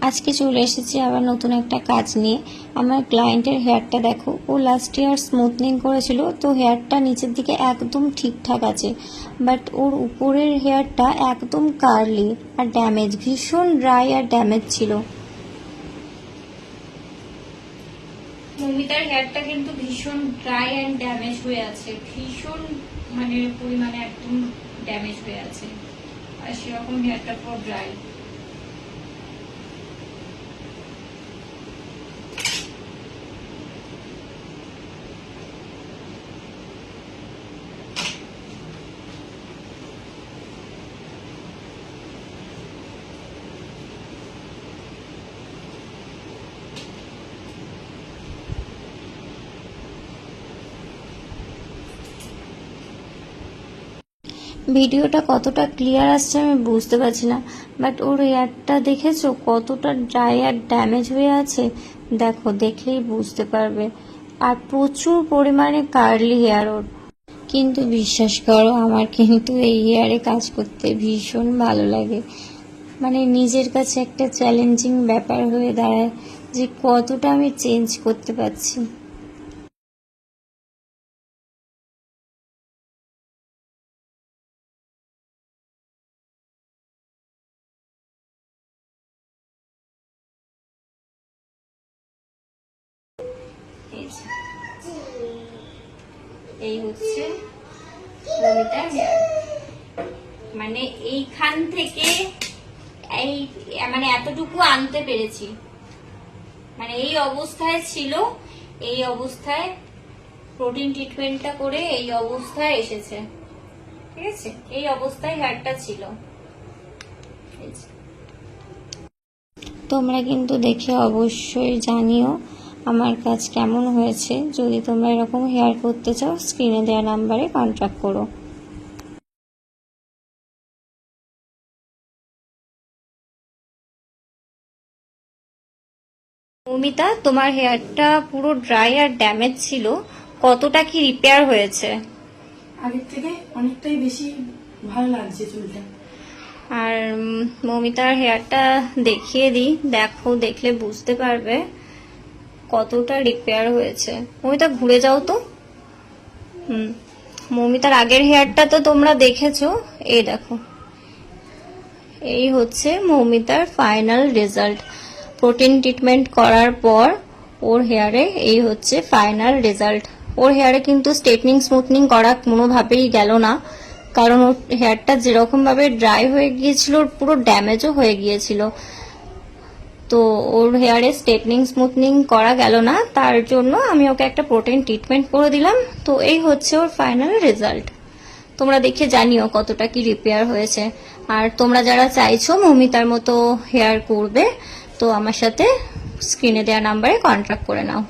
আজকে চলে এসেছি আবার নতুন একটা কাজ নিয়ে। আমার ক্লায়েন্টের হেয়ারটা দেখো, ও লাস্ট ইয়ার স্মুথনিং করেছিল, তো হেয়ারটা নিচের দিকে একদম ঠিকঠাক আছে, বাট ওর উপরের হেয়ারটা একদম কার্লি আর ড্যামেজ, ভীষণ ড্রাই আর ড্যামেজ ছিল। মৌমিতার হেয়ারটা কিন্তু ভীষণ ড্রাই অ্যান্ড ড্যামেজ হয়ে আছে, ভীষণ পরিমাণে একদম ড্যামেজ হয়ে আছে, আর সেরকম হেয়ারটা পুরো ড্রাই। ভিডিওটা কতটা ক্লিয়ার আসছে আমি বুঝতে পারছি না, বাট ওর হেয়ারটা দেখেছো কতটা ড্রাই আর ড্যামেজ হয়ে আছে, দেখো দেখলেই বুঝতে পারবে। আর প্রচুর পরিমাণে কার্লি হেয়ার ওর। কিন্তু বিশ্বাস করো, আমার কিন্তু এই হেয়ারে কাজ করতে ভীষণ ভালো লাগে। নিজের কাছে একটা চ্যালেঞ্জিং ব্যাপার হয়ে দাঁড়ায় যে কতটা আমি চেঞ্জ করতে পারছি। এই হচ্ছে মৌমিতার হেয়ার, এইখান থেকে এই এতটুকু আনতে পেরেছি, এই অবস্থায় ছিল, এই অবস্থায় প্রোটিন ট্রিটমেন্টটা করে এই অবস্থায় এসেছে, ঠিক আছে? এই অবস্থায় হেয়ারটা ছিল। তোমরা কিন্তু দেখে অবশ্যই জানিও আমার কাজ কেমন হয়েছে। যদি তোমরা এরকম হেয়ার করতে চাও, স্ক্রিনে দেওয়া নাম্বারে কন্ট্যাক্ট করো। মৌমিতা, তোমার হেয়ারটা পুরো ড্রাই আর ড্যামেজ ছিল, কতটা কি রিপেয়ার হয়েছে? আগের থেকে অনেকটাই বেশি ভালো লাগছে চুলটা। আর মৌমিতার হেয়ারটা দেখিয়ে দিই, দেখো, দেখলে বুঝতে পারবে কতটা রিপেয়ার হয়েছে। মৌমিতা ঘুরে যাও তো। মৌমিতার আগের হেয়ারটা তো তোমরা দেখেছো, এই দেখো, এই হচ্ছে মৌমিতার ফাইনাল রেজাল্ট। প্রোটিন ট্রিটমেন্ট করার পর ওর হেয়ারে এই হচ্ছে ফাইনাল রেজাল্ট। ওর হেয়ারে কিন্তু স্ট্রেটনিং স্মুথনিং করা কোনোভাবেই গেল না, কারণ ওর হেয়ারটা যেরকম ভাবে ড্রাই হয়ে গিয়েছিল, ওর পুরো ড্যামেজও হয়ে গিয়েছিল। তো ওর হেয়ারে স্ট্রেটনিং স্মুথনিং করা গেল না, তার জন্য আমি ওকে একটা প্রোটিন ট্রিটমেন্ট করে দিলাম। তো এই হচ্ছে ওর ফাইনাল রেজাল্ট। তোমরা দেখে জানিও কতটা কি রিপেয়ার হয়েছে। আর তোমরা যারা চাইছো মৌমিতার মতো হেয়ার করবে, তো আমার সাথে স্ক্রিনে দেওয়া নাম্বারে কন্ট্যাক্ট করে নাও।